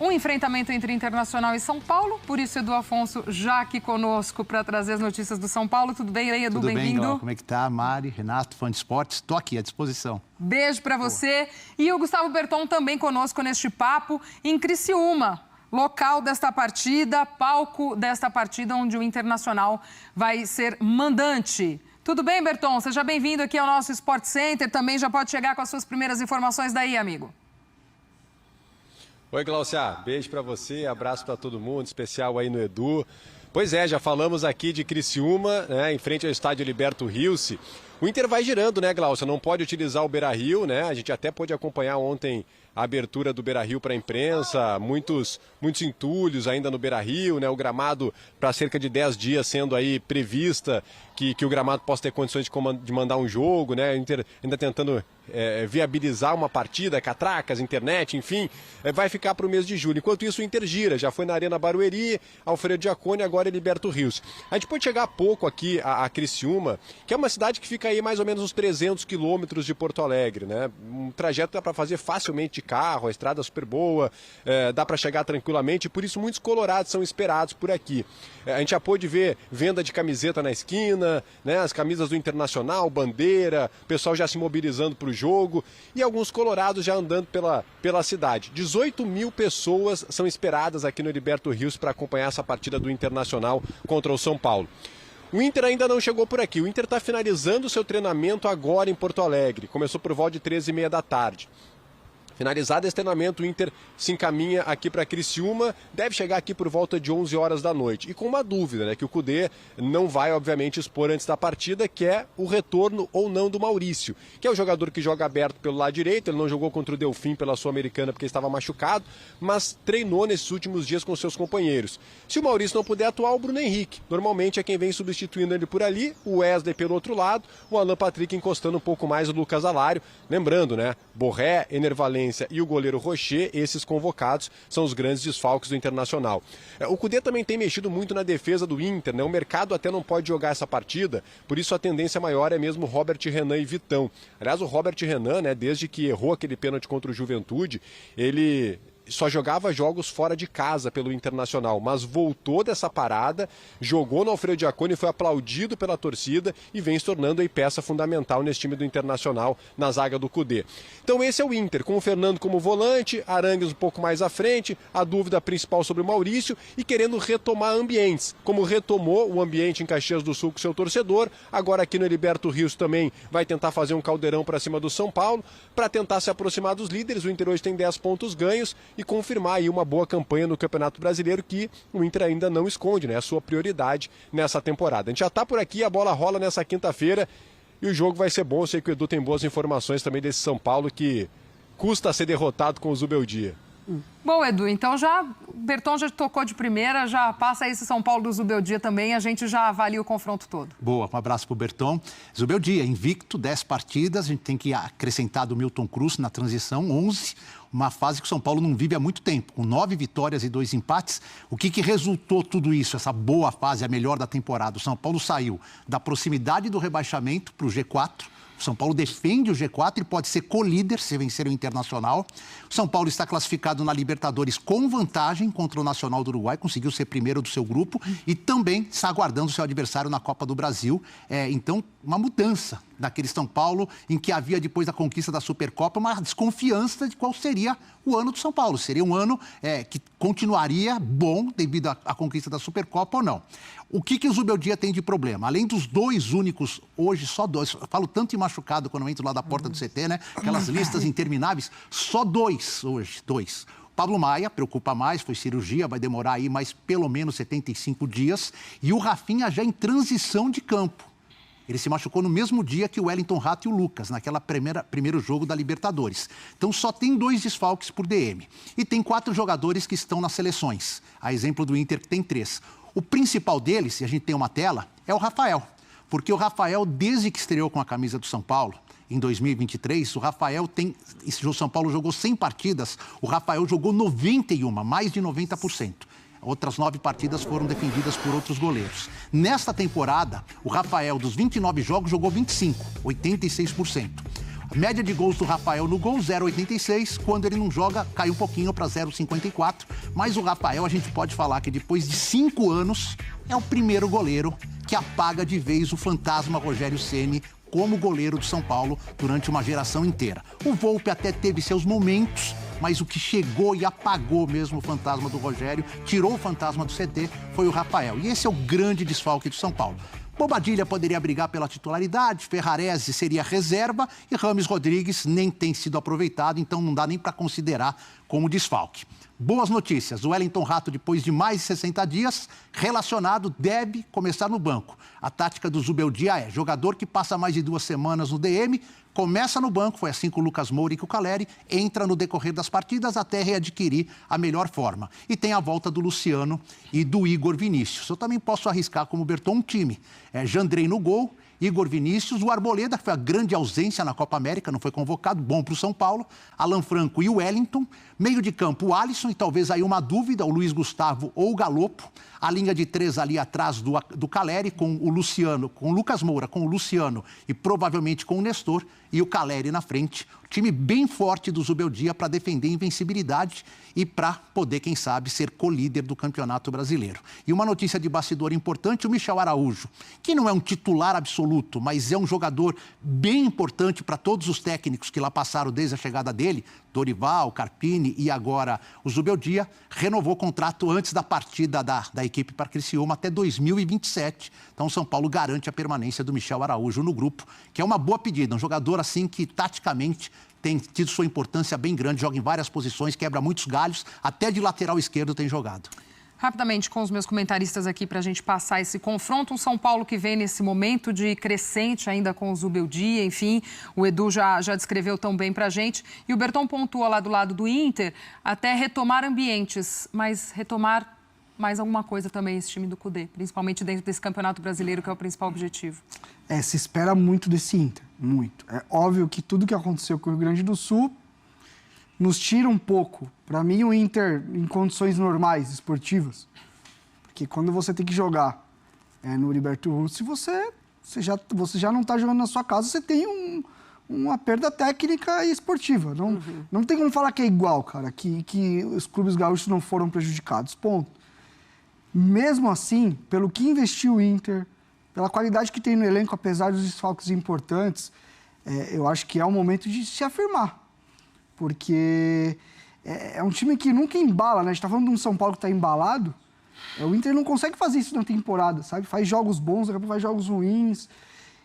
Um enfrentamento entre Internacional e São Paulo, por isso Edu Afonso já aqui conosco para trazer as notícias do São Paulo. Tudo bem, Edu? Bem-vindo. Tudo bem, como é que tá, Mari, Renato, fã de esportes? Estou aqui à disposição. Beijo para você. E o Gustavo Berton também conosco neste papo em Criciúma, local desta partida, palco desta partida onde o Internacional vai ser mandante. Tudo bem, Berton? Seja bem-vindo aqui ao nosso Sport Center. Também já pode chegar com as suas primeiras informações daí, amigo. Oi, Glaucia, beijo pra você, abraço pra todo mundo, especial aí no Edu. Pois é, já falamos aqui de Criciúma, né, em frente ao estádio Heriberto Rilse. O Inter vai girando, né, Glaucia? Não pode utilizar o Beira-Rio, né? A gente até pôde acompanhar ontem a abertura do Beira-Rio para a imprensa, muitos entulhos ainda no Beira-Rio, né? O gramado para cerca de 10 dias sendo aí prevista que o gramado possa ter condições de mandar um jogo, né? O Inter ainda tentando viabilizar uma partida, catracas, internet, enfim, vai ficar para o mês de julho. Enquanto isso, o Inter gira, já foi na Arena Barueri, Alfredo Jaconi, agora Heriberto Rilse. A gente pode chegar pouco aqui a Criciúma, que é uma cidade que fica aí mais ou menos uns 300 quilômetros de Porto Alegre, né? Um trajeto dá para fazer facilmente de carro, a estrada é super boa, dá para chegar tranquilamente, por isso muitos colorados são esperados por aqui. A gente já pôde ver venda de camiseta na esquina, né? As camisas do Internacional, bandeira, o pessoal já se mobilizando para o jogo e alguns colorados já andando pela cidade. 18 mil pessoas são esperadas aqui no Heriberto Rilse para acompanhar essa partida do Internacional contra o São Paulo. O Inter ainda não chegou por aqui. O Inter está finalizando o seu treinamento agora em Porto Alegre. Começou por volta de 13h30 da tarde. Finalizado esse treinamento, o Inter se encaminha aqui para Criciúma, deve chegar aqui por volta de 11 horas da noite. E com uma dúvida, né, que o Cudê não vai, obviamente, expor antes da partida, que é o retorno ou não do Maurício, que é o jogador que joga aberto pelo lado direito. Ele não jogou contra o Delfim pela Sul-Americana porque estava machucado, mas treinou nesses últimos dias com seus companheiros. Se o Maurício não puder atuar, o Bruno Henrique. Normalmente é quem vem substituindo ele por ali, o Wesley pelo outro lado, o Alan Patrick encostando um pouco mais o Lucas Alário. Lembrando, né, Borré, Ener Valencia e o goleiro Rocher, esses convocados, são os grandes desfalques do Internacional. O Cudê também tem mexido muito na defesa do Inter, né? O mercado até não pode jogar essa partida, por isso a tendência maior é mesmo Robert Renan e Vitão. Aliás, o Robert Renan, né, desde que errou aquele pênalti contra o Juventude, ele só jogava jogos fora de casa pelo Internacional, mas voltou dessa parada, jogou no Alfredo Jaconi, foi aplaudido pela torcida e vem se tornando aí peça fundamental nesse time do Internacional na zaga do Cudê. Então esse é o Inter, com o Fernando como volante, Arangues um pouco mais à frente, a dúvida principal sobre o Maurício e querendo retomar ambientes, como retomou o ambiente em Caxias do Sul com seu torcedor, agora aqui no Heriberto Rilse também vai tentar fazer um caldeirão para cima do São Paulo, para tentar se aproximar dos líderes. O Inter hoje tem 10 pontos ganhos e confirmar aí uma boa campanha no Campeonato Brasileiro, que o Inter ainda não esconde, né? A sua prioridade nessa temporada. A gente já está por aqui, a bola rola nessa quinta-feira e o jogo vai ser bom. Eu sei que o Edu tem boas informações também desse São Paulo que custa ser derrotado com o Zubeldia. Bom, Edu, então o Berton já tocou de primeira, já passa esse São Paulo do Zubeldia também, a gente já avalia o confronto todo. Boa, um abraço pro Berton. Zubeldia, invicto, 10 partidas, a gente tem que acrescentar do Milton Cruz na transição, 11, uma fase que o São Paulo não vive há muito tempo, com 9 vitórias e 2 empates. O que resultou tudo isso, essa boa fase, a melhor da temporada? O São Paulo saiu da proximidade do rebaixamento para o G4, o São Paulo defende o G4 e pode ser co-líder se vencer o Internacional. O São Paulo está classificado na Libertadores com vantagem contra o Nacional do Uruguai, conseguiu ser primeiro do seu grupo e também está aguardando o seu adversário na Copa do Brasil. Então, uma mudança daquele São Paulo em que havia, depois da conquista da Supercopa, uma desconfiança de qual seria o ano do São Paulo. Seria um ano que continuaria bom devido à conquista da Supercopa ou não. O que o Zubeldia tem de problema? Além dos dois únicos, hoje só dois, eu falo tanto em machucado quando eu entro lá da porta do CT, né? Aquelas listas intermináveis, só dois hoje, dois. Pablo Maia, preocupa mais, foi cirurgia, vai demorar aí mais pelo menos 75 dias. E o Rafinha já em transição de campo. Ele se machucou no mesmo dia que o Wellington Rato e o Lucas, naquela primeiro jogo da Libertadores. Então só tem 2 desfalques por DM. E tem 4 jogadores que estão nas seleções. A exemplo do Inter, que tem 3. O principal deles, se a gente tem uma tela, é o Rafael. Porque o Rafael, desde que estreou com a camisa do São Paulo, em 2023, o Rafael o São Paulo jogou 100 partidas, o Rafael jogou 91, mais de 90%. Outras 9 partidas foram defendidas por outros goleiros. Nesta temporada, o Rafael, dos 29 jogos, jogou 25, 86%. Média de gols do Rafael no gol, 0,86. Quando ele não joga, cai um pouquinho para 0,54. Mas o Rafael, a gente pode falar que depois de 5 anos, é o primeiro goleiro que apaga de vez o fantasma Rogério Ceni como goleiro de São Paulo durante uma geração inteira. O Volpi até teve seus momentos, mas o que chegou e apagou mesmo o fantasma do Rogério, tirou o fantasma do CT, foi o Rafael. E esse é o grande desfalque do São Paulo. Bobadilla poderia brigar pela titularidade, Ferrarese seria reserva e Rames Rodrigues nem tem sido aproveitado, então não dá nem para considerar como desfalque. Boas notícias, o Wellington Rato, depois de mais de 60 dias, relacionado, deve começar no banco. A tática do Zubeldia é jogador que passa mais de 2 semanas no DM, começa no banco, foi assim com o Lucas Moura e com o Caleri, entra no decorrer das partidas até readquirir a melhor forma. E tem a volta do Luciano e do Igor Vinícius. Eu também posso arriscar como Berton um time. Jandrei no gol, Igor Vinícius, o Arboleda, que foi a grande ausência na Copa América, não foi convocado, bom para o São Paulo, Alan Franco e o Wellington, meio de campo o Alisson e talvez aí uma dúvida, o Luiz Gustavo ou o Galopo, a linha de 3 ali atrás do Caleri com o Luciano, com o Lucas Moura, com o Luciano e provavelmente com o Nestor e o Caleri na frente. Time bem forte do Zubeldia para defender a invencibilidade e para poder, quem sabe, ser co-líder do Campeonato Brasileiro. E uma notícia de bastidor importante, o Michel Araújo, que não é um titular absoluto, mas é um jogador bem importante para todos os técnicos que lá passaram desde a chegada dele, Dorival, Carpini e agora o Zubeldia, renovou o contrato antes da partida da equipe para Criciúma até 2027. Então, São Paulo garante a permanência do Michel Araújo no grupo, que é uma boa pedida, um jogador assim que, taticamente, tem tido sua importância bem grande, joga em várias posições, quebra muitos galhos, até de lateral esquerdo tem jogado. Rapidamente, com os meus comentaristas aqui para a gente passar esse confronto, um São Paulo que vem nesse momento de crescente ainda com o Zubeldia, enfim, o Edu já descreveu tão bem para a gente. E o Berton pontua lá do lado do Inter, até retomar ambientes, mas retomar mais alguma coisa também esse time do Cudê, principalmente dentro desse Campeonato Brasileiro, que é o principal objetivo. Se espera muito desse Inter, muito. É óbvio que tudo que aconteceu com o Rio Grande do Sul nos tira um pouco. Para mim, o Inter, em condições normais, esportivas, porque quando você tem que jogar no Heriberto Russo, você já não está jogando na sua casa, você tem uma perda técnica e esportiva. Não tem como falar que é igual, cara, que os clubes gaúchos não foram prejudicados, ponto. Mesmo assim, pelo que investiu o Inter, pela qualidade que tem no elenco, apesar dos desfalques importantes, eu acho que é o momento de se afirmar. Porque é um time que nunca embala, né? A gente está falando de um São Paulo que está embalado. O Inter não consegue fazer isso na temporada, sabe? Faz jogos bons, daqui a pouco faz jogos ruins,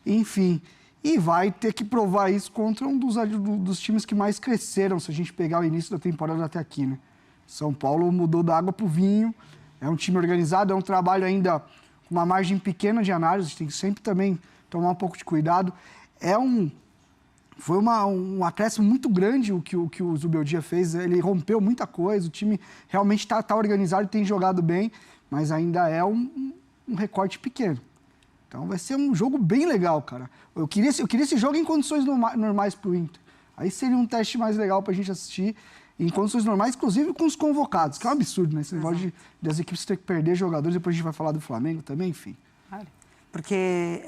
enfim. E vai ter que provar isso contra um dos times que mais cresceram, se a gente pegar o início da temporada até aqui, né? São Paulo mudou da água para o vinho, é um time organizado, é um trabalho ainda com uma margem pequena de análise, a gente tem que sempre também tomar um pouco de cuidado. Foi um acréscimo muito grande o que o Zubeldia fez, ele rompeu muita coisa, o time realmente está organizado e tem jogado bem, mas ainda é um recorte pequeno. Então vai ser um jogo bem legal, cara. Eu queria esse jogo em condições normais para o Inter. Aí seria um teste mais legal para a gente assistir em condições normais, inclusive com os convocados, que é um absurdo, né? Esse negócio das equipes ter que perder jogadores, depois a gente vai falar do Flamengo também, enfim. Porque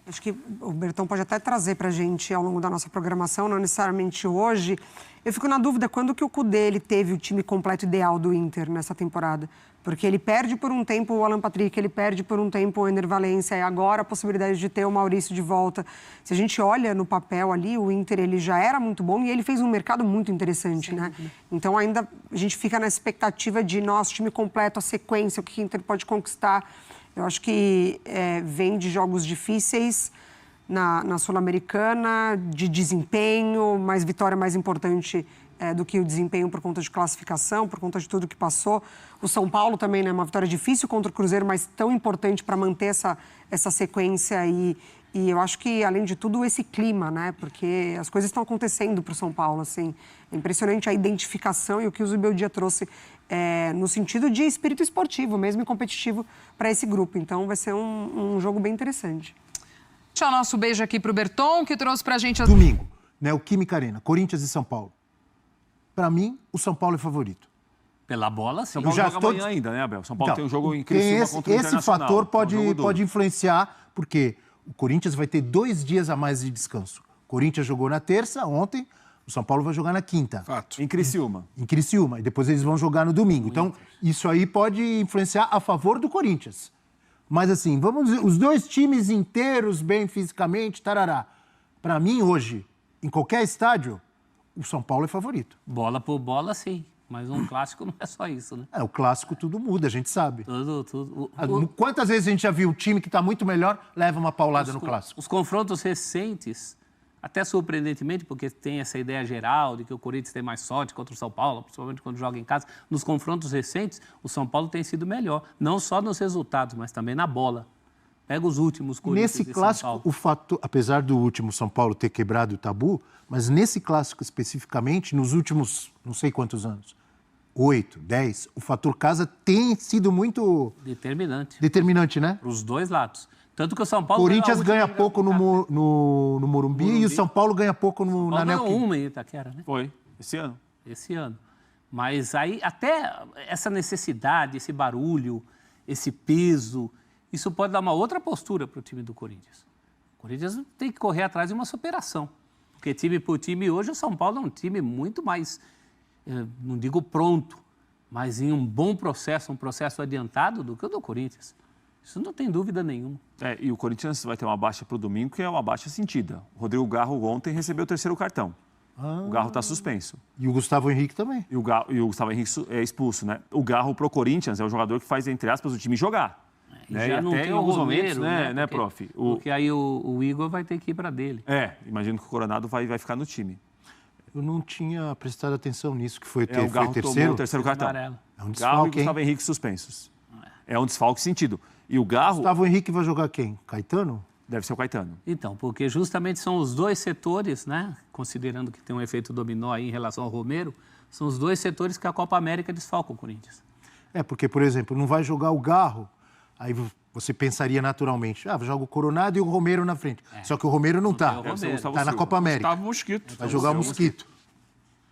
acho que o Berton pode até trazer para a gente ao longo da nossa programação, não necessariamente hoje. Eu fico na dúvida quando que o Cudê ele teve o time completo ideal do Inter nessa temporada. Porque ele perde por um tempo o Alan Patrick, ele perde por um tempo o Ener Valencia, e agora a possibilidade de ter o Maurício de volta. Se a gente olha no papel ali, o Inter ele já era muito bom e ele fez um mercado muito interessante, né? Então ainda a gente fica na expectativa de nosso time completo, a sequência, o que o Inter pode conquistar. Eu acho que vem de jogos difíceis na Sul-Americana, de desempenho, mas vitória mais importante do que o desempenho por conta de classificação, por conta de tudo que passou. O São Paulo também, né, uma vitória difícil contra o Cruzeiro, mas tão importante para manter essa sequência. E eu acho que, além de tudo, esse clima, né, porque as coisas estão acontecendo para o São Paulo. Assim, é impressionante a identificação e o que o Zubeldia trouxe no sentido de espírito esportivo, mesmo e competitivo, para esse grupo. Então, vai ser um jogo bem interessante. Tchau, nosso beijo aqui para o Berton, que trouxe para a gente... Domingo, né, o Química Arena, Corinthians e São Paulo. Para mim, o São Paulo é favorito. Pela bola, sim. São Paulo joga amanhã ainda, né, Abel? São Paulo tem um jogo em Criciúma contra o Internacional. Esse fator pode influenciar, porque o Corinthians vai ter 2 dias a mais de descanso. Corinthians jogou na terça, ontem, o São Paulo vai jogar na quinta. Fato. Em Criciúma. Em Criciúma. E depois eles vão jogar no domingo. Então, isso aí pode influenciar a favor do Corinthians. Mas assim, vamos dizer, os dois times inteiros, bem fisicamente, tarará. Para mim, hoje, em qualquer estádio, o São Paulo é favorito. Bola por bola, sim. Mas um clássico não é só isso, né? O clássico tudo muda, a gente sabe. Tudo. Quantas vezes a gente já viu o time que está muito melhor leva uma paulada no clássico? Os confrontos recentes, até surpreendentemente, porque tem essa ideia geral de que o Corinthians tem mais sorte contra o São Paulo, principalmente quando joga em casa. Nos confrontos recentes, o São Paulo tem sido melhor. Não só nos resultados, mas também na bola. Pega os últimos Corinthians Nesse e clássico, São Paulo. o fato, apesar do último São Paulo ter quebrado o tabu, mas nesse clássico especificamente, nos últimos não sei quantos anos, 8, 10, o fator casa tem sido muito determinante, né? Para os dois lados. Tanto que o São Paulo... Corinthians ganha pouco no Morumbi e o São Paulo ganha pouco na Neoquímica. Uma em Itaquera, né? Foi, esse ano. Esse ano. Mas aí, até essa necessidade, esse barulho, esse peso, isso pode dar uma outra postura para o time do Corinthians. O Corinthians tem que correr atrás de uma superação. Porque time por time, hoje o São Paulo é um time muito mais, não digo pronto, mas em um bom processo, um processo adiantado do que o do Corinthians. Isso não tem dúvida nenhuma. E o Corinthians vai ter uma baixa para o domingo, que é uma baixa sentida. O Rodrigo Garro ontem recebeu o 3º cartão. O Garro está suspenso. E o Gustavo Henrique também. E o Gustavo Henrique é expulso, né? O Garro pro Corinthians é o jogador que faz, entre aspas, o time jogar. Né? Já e não até tem em alguns Romero, momentos, né, porque, prof? Porque aí o Igor vai ter que ir para dele. Imagino que o Coronado vai ficar no time. Eu não tinha prestado atenção nisso, que foi O Garro tomou o 3º cartão. Amarelo. É um Garro e desfalque, Gustavo Henrique suspensos. É um desfalque sentido. E o Garro... Gustavo Henrique vai jogar quem? Caetano? Deve ser o Caetano. Então, porque justamente são os dois setores, né? Considerando que tem um efeito dominó aí em relação ao Romero, são os dois setores que a Copa América desfalca o Corinthians. Porque, por exemplo, não vai jogar o Garro, aí você pensaria naturalmente, joga o Coronado e o Romero na frente. Só que o Romero não está. Está na Copa América. Gustavo Mosquito. Vai jogar o Mosquito.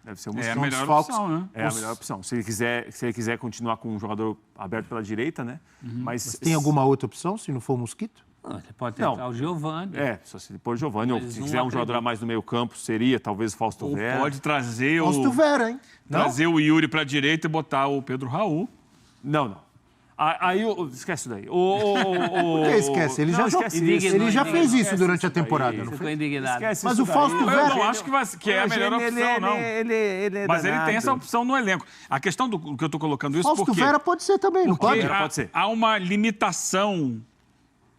Deve ser o Mosquito. É a melhor opção, né? É a melhor opção. Se ele quiser continuar com um jogador aberto pela direita, né? Mas tem alguma outra opção, se não for o Mosquito? Ele pode tentar o Giovani. Só se ele pôr o Giovani. Ou se quiser um jogador a mais no meio campo, seria talvez o Fausto Vera. Pode trazer Fausto Vera, hein? Trazer o Yuri para a direita e botar o Pedro Raul. Não. Aí, esquece isso daí. Por que esquece? Ele já fez isso durante a temporada, não ficou indignado. Mas o Fausto Vera... Eu não acho que é a melhor opção, não. Mas ele tem essa opção no elenco. A questão do que eu estou colocando isso Fausto Vera pode ser também, não pode? Pode ser. Há uma limitação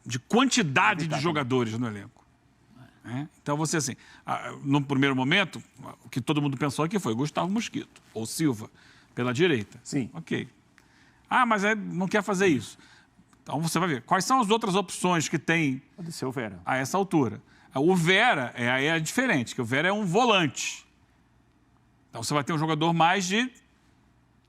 de quantidade de jogadores no elenco. Então, você assim, no primeiro momento, o que todo mundo pensou aqui foi Gustavo Mosquito ou Silva, pela direita. Sim. Ok. Mas não quer fazer isso. Então, você vai ver. Quais são as outras opções que tem Pode ser o Vera. a essa altura? O Vera é diferente, que o Vera é um volante. Então, você vai ter um jogador mais de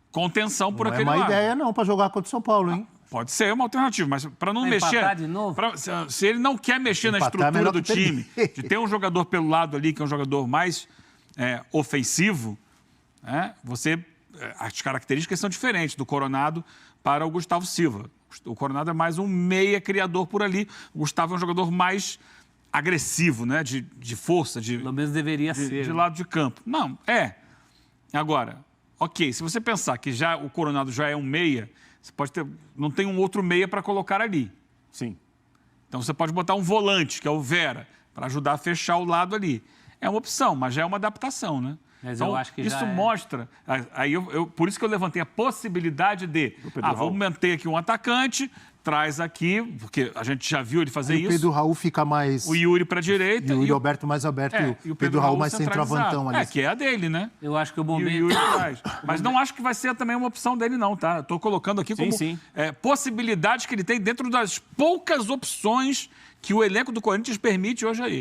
contenção por aquele lado. Não é uma ideia, não, para jogar contra o São Paulo, hein? Pode ser uma alternativa, mas para não mexer... de novo? Se ele não quer mexer na estrutura do time, de ter um jogador pelo lado ali, que é um jogador mais ofensivo, as características são diferentes do Coronado para o Gustavo Silva. O Coronado é mais um meia criador por ali. O Gustavo é um jogador mais agressivo, né? De força, pelo menos deveria ser. De lado de campo. Não, Agora, ok, se você pensar que o Coronado já é um meia, você pode não tem um outro meia para colocar ali. Sim. Então você pode botar um volante, que é o Vera, para ajudar a fechar o lado ali. É uma opção, mas já é uma adaptação, né? Mas então, eu acho que isso mostra... por isso que eu levantei a possibilidade de... vamos manter aqui um atacante, traz aqui, porque a gente já viu ele fazer isso. O Pedro Raul fica mais... O Yuri para a direita. E o Yuri Alberto mais aberto. E o Pedro Raul mais centroavantão ali. Que é a dele, né? Eu acho que o momento... E o Yuri traz. Mas não acho que vai ser também uma opção dele, não, tá? Estou colocando aqui como possibilidades que ele tem dentro das poucas opções que o elenco do Corinthians permite hoje aí.